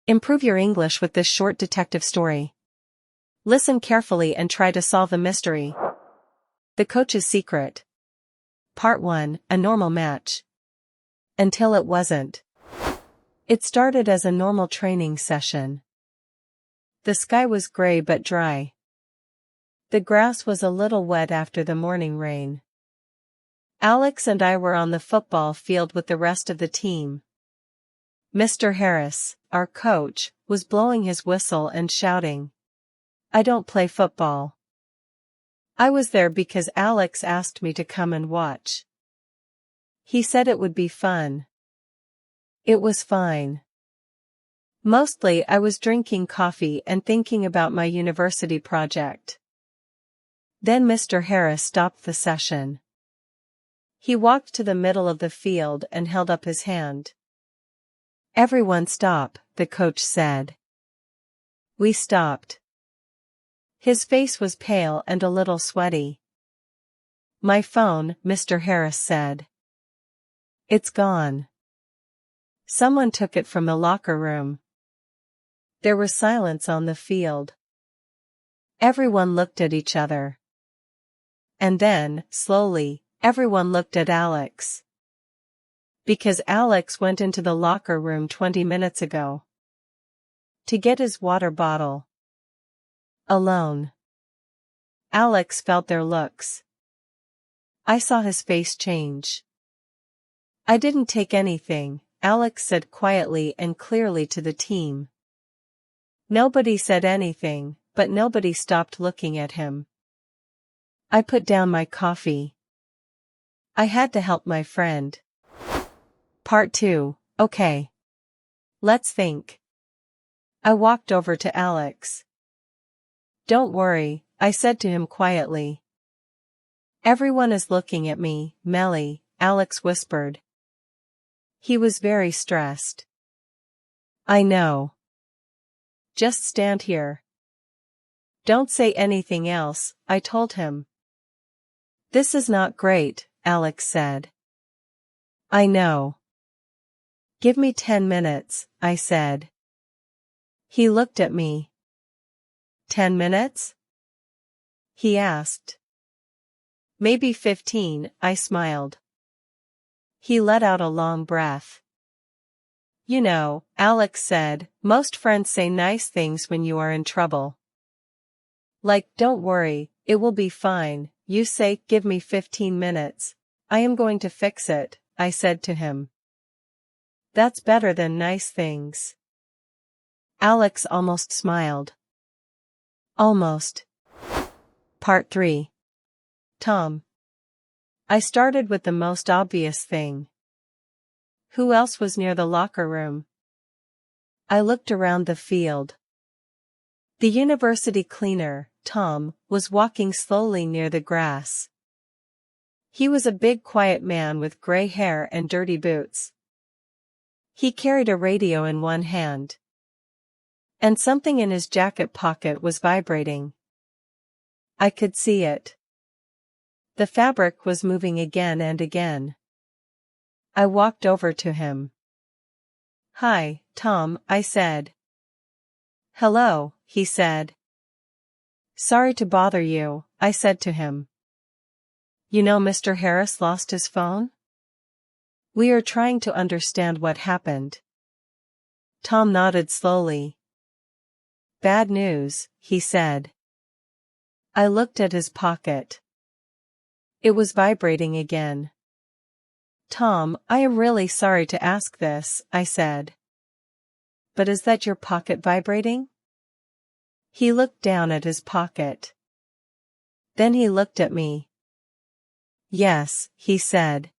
Improve your English with this short detective story. Listen carefully and try to solve the mystery. The Coach's Secret. Part 1, A Normal Match. Until it wasn't. It started as a normal training session. The sky was gray but dry. The grass was a little wet after the morning rain. Alex and I were on the football field with the rest of the team. Mr. Harris, our coach, was blowing his whistle and shouting, "I don't play football." I was there because Alex asked me to come and watch. He said it would be fun. It was fine. Mostly I was drinking coffee and thinking about my university project. Then Mr. Harris stopped the session. He walked to the middle of the field and held up his hand. "Everyone stop," the coach said. We stopped. His face was pale and a little sweaty. "My phone," Mr. Harris said. "It's gone. Someone took it from the locker room." There was silence on the field. Everyone looked at each other. And then, slowly, everyone looked at Alex. Because Alex went into the locker room 20 minutes ago. To get his water bottle. Alone. Alex felt their looks. I saw his face change. "I didn't take anything," Alex said quietly and clearly to the team. Nobody said anything, but nobody stopped looking at him. I put down my coffee. I had to help my friend. Part 2, okay. Let's think. I walked over to Alex. "Don't worry," I said to him quietly. "Everyone is looking at me, Melly," Alex whispered. He was very stressed. "I know. Just stand here. Don't say anything else," I told him. "This is not great," Alex said. "I know. Give me 10 minutes, I said. He looked at me. 10 minutes? He asked. Maybe 15, I smiled. He let out a long breath. "You know," Alex said, "most friends say nice things when you are in trouble. Like, 'Don't worry, it will be fine.' You say, 'Give me 15 minutes. I am going to fix it,'" I said to him. "That's better than nice things." Alex almost smiled. Almost. Part 3. Tom. I started with the most obvious thing. Who else was near the locker room? I looked around the field. The university cleaner, Tom, was walking slowly near the grass. He was a big quiet man with gray hair and dirty boots. He carried a radio in one hand. And something in his jacket pocket was vibrating. I could see it. The fabric was moving again and again. I walked over to him. "Hi, Tom," I said. "Hello," he said. "Sorry to bother you," I said to him. "You know Mr. Harris lost his phone? We are trying to understand what happened." Tom nodded slowly. "Bad news," he said. I looked at his pocket. It was vibrating again. "Tom, I am really sorry to ask this," I said. "But is that your pocket vibrating?" He looked down at his pocket. Then he looked at me. "Yes," he said.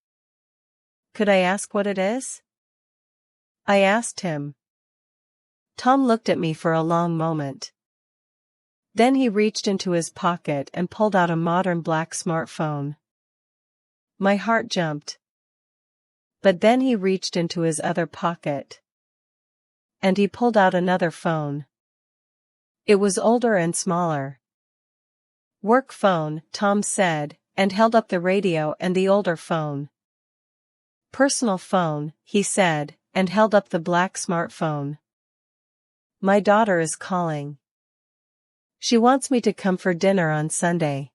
"Could I ask what it is?" I asked him. Tom looked at me for a long moment. Then he reached into his pocket and pulled out a modern black smartphone. My heart jumped. But then he reached into his other pocket. And he pulled out another phone. It was older and smaller. "Work phone," Tom said, and held up the radio and the older phone. "Personal phone," he said, and held up the black smartphone. My daughter is calling. She wants me to come for dinner on Sunday.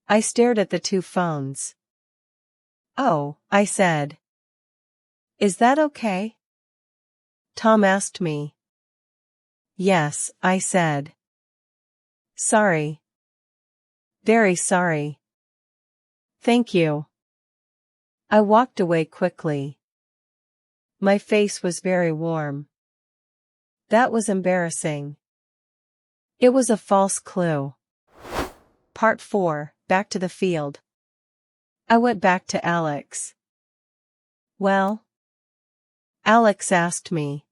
I stared at the two phones. Oh, I said. Is that okay? Tom asked me. Yes, I said. Sorry. Very sorry. Thank you. I walked away quickly. My face was very warm. That was embarrassing. It was a false clue. Part 4, back to the field. I went back to Alex. Well? Alex asked me.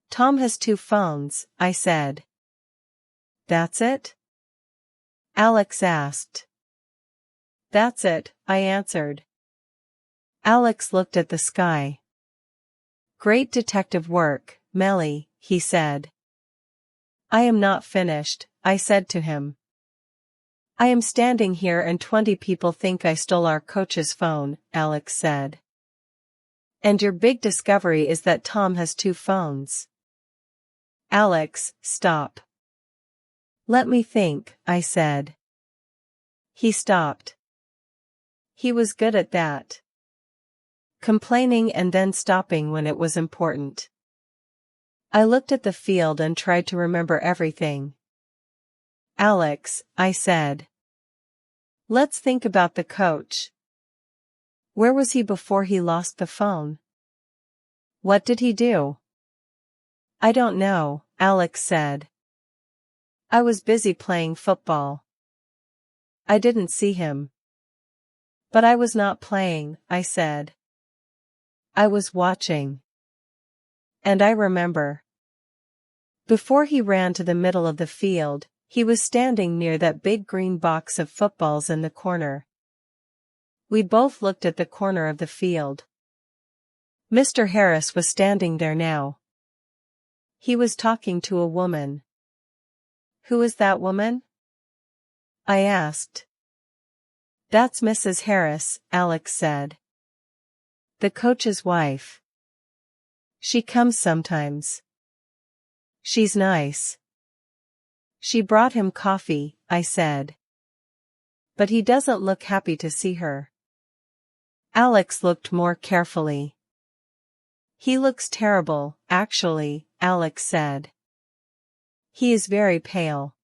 Tom has two phones, I said. That's it? Alex asked. That's it, I answered. Alex looked at the sky. Great detective work, Melly, he said. I am not finished, I said to him. I am standing here and 20 people think I stole our coach's phone, Alex said. And your big discovery is that Tom has two phones. Alex, stop. Let me think, I said. He stopped. He was good at that. Complaining and then stopping when it was important. I looked at the field and tried to remember everything. Alex, I said. Let's think about the coach. Where was he before he lost the phone? What did he do? I don't know, Alex said. I was busy playing football. I didn't see him. But I was not playing, I said. I was watching. And I remember. Before he ran to the middle of the field, he was standing near that big green box of footballs in the corner. We both looked at the corner of the field. Mr. Harris was standing there now. He was talking to a woman. Who is that woman? I asked. That's Mrs. Harris, Alex said. The coach's wife. She comes sometimes. She's nice. She brought him coffee, I said. But he doesn't look happy to see her. Alex looked more carefully. He looks terrible, actually, Alex said. He is very pale.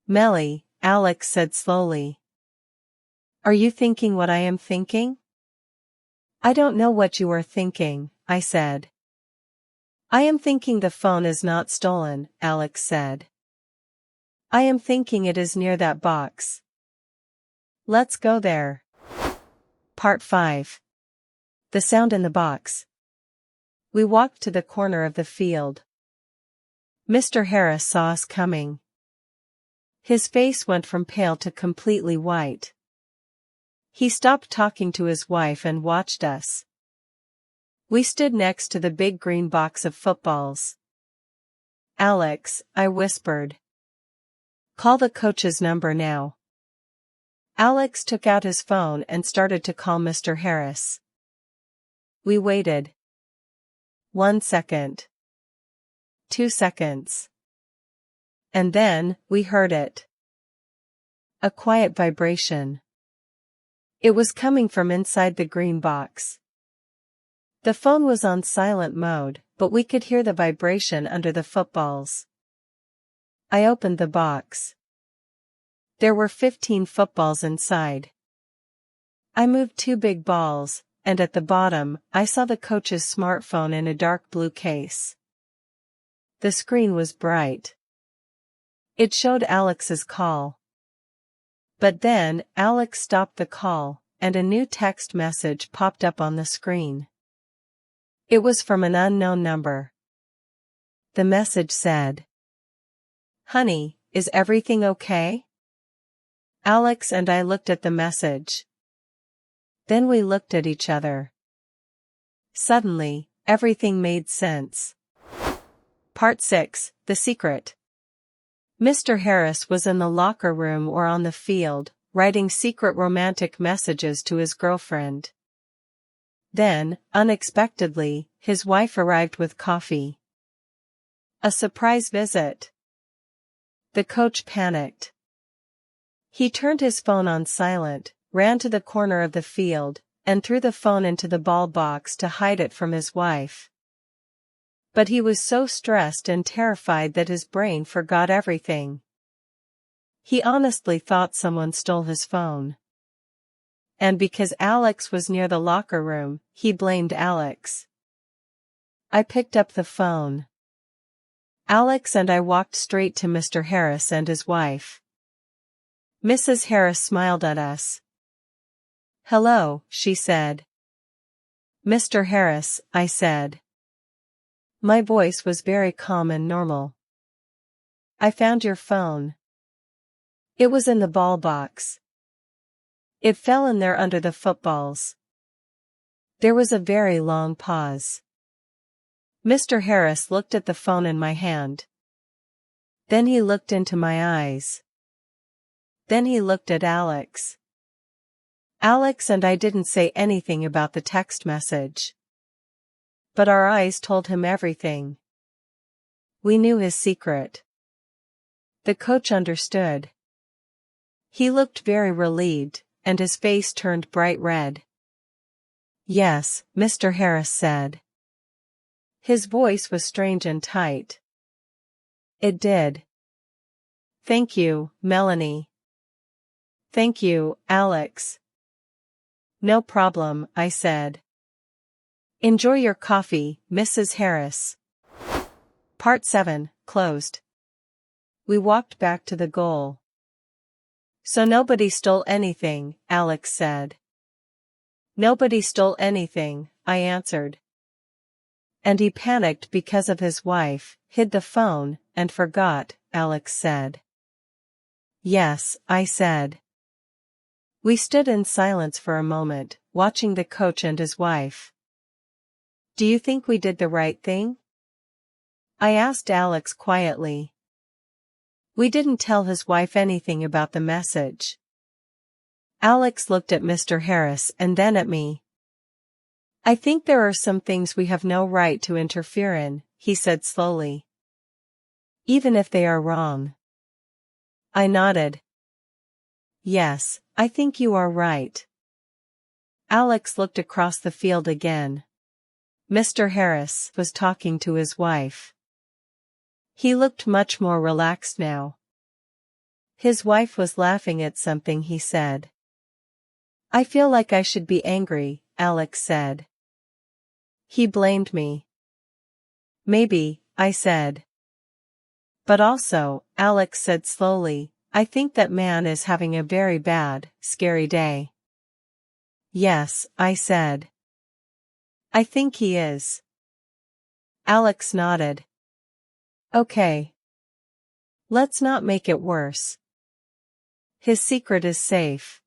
Melly, Alex said slowly. Are you thinking what I am thinking? I don't know what you are thinking, I said. I am thinking the phone is not stolen, Alex said. I am thinking it is near that box. Let's go there. Part 5. The sound in the box. We walked to the corner of the field. Mr. Harris saw us coming. His face went from pale to completely white. He stopped talking to his wife and watched us. We stood next to the big green box of footballs. Alex, I whispered. Call the coach's number now. Alex took out his phone and started to call Mr. Harris. We waited. 1 second. 2 seconds. And then, we heard it. A quiet vibration. It was coming from inside the green box. The phone was on silent mode, but we could hear the vibration under the footballs. I opened the box. There were 15 footballs inside. I moved 2 big balls, and at the bottom, I saw the coach's smartphone in a dark blue case. The screen was bright. It showed Alex's call. But then, Alex stopped the call, and a new text message popped up on the screen. It was from an unknown number. The message said, Honey, is everything okay? Alex and I looked at the message. Then we looked at each other. Suddenly, everything made sense. Part 6, The Secret. Mr. Harris was in the locker room or on the field, writing secret romantic messages to his girlfriend. Then, unexpectedly, his wife arrived with coffee. A surprise visit. The coach panicked. He turned his phone on silent, ran to the corner of the field, and threw the phone into the ball box to hide it from his wife. But he was so stressed and terrified that his brain forgot everything. He honestly thought someone stole his phone. And because Alex was near the locker room, he blamed Alex. I picked up the phone. Alex and I walked straight to Mr. Harris and his wife. Mrs. Harris smiled at us. "Hello," she said. "Mr. Harris," I said. My voice was very calm and normal. "I found your phone. It was in the ball box. It fell in there under the footballs." There was a very long pause. Mr. Harris looked at the phone in my hand. Then he looked into my eyes. Then he looked at Alex. Alex and I didn't say anything about the text message. But our eyes told him everything. We knew his secret. The coach understood. He looked very relieved, and his face turned bright red. "Yes," Mr. Harris said. His voice was strange and tight. "It did. Thank you, Melanie." "Thank you, Alex." "No problem," I said. "Enjoy your coffee, Mrs. Harris." Part 7, closed. We walked back to the goal. "So nobody stole anything," Alex said. "Nobody stole anything," I answered. "And he panicked because of his wife, hid the phone, and forgot," Alex said. "Yes," I said. We stood in silence for a moment, watching the coach and his wife. "Do you think we did the right thing?" I asked Alex quietly. We didn't tell his wife anything about the message. Alex looked at Mr. Harris and then at me. "I think there are some things we have no right to interfere in," he said slowly. "Even if they are wrong." I nodded. "Yes, I think you are right." Alex looked across the field again. Mr. Harris was talking to his wife. He looked much more relaxed now. His wife was laughing at something he said. "I feel like I should be angry," Alex said. "He blamed me." "Maybe," I said. "But also," Alex said slowly, "I think that man is having a very bad, scary day." "Yes," I said. "I think he is." Alex nodded. "Okay. Let's not make it worse. His secret is safe."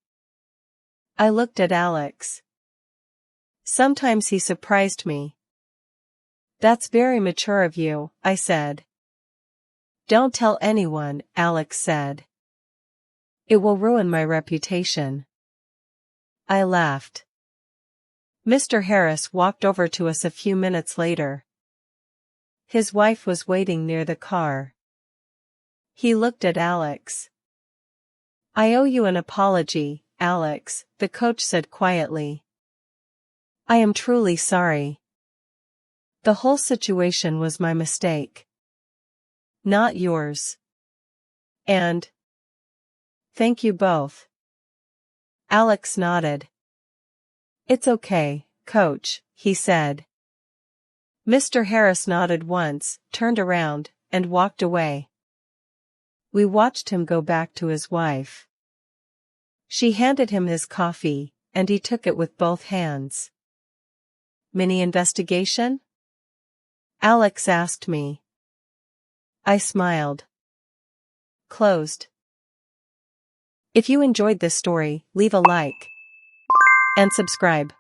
I looked at Alex. Sometimes he surprised me. "That's very mature of you," I said. "Don't tell anyone," Alex said. "It will ruin my reputation." I laughed. Mr. Harris walked over to us a few minutes later. His wife was waiting near the car. He looked at Alex. "I owe you an apology, Alex," the coach said quietly. "I am truly sorry. The whole situation was my mistake. Not yours. And thank you both." Alex nodded. "It's okay, coach," he said. Mr. Harris nodded once, turned around, and walked away. We watched him go back to his wife. She handed him his coffee, and he took it with both hands. "Mini investigation?" Alex asked me. I smiled. Closed. If you enjoyed this story, leave a like and subscribe.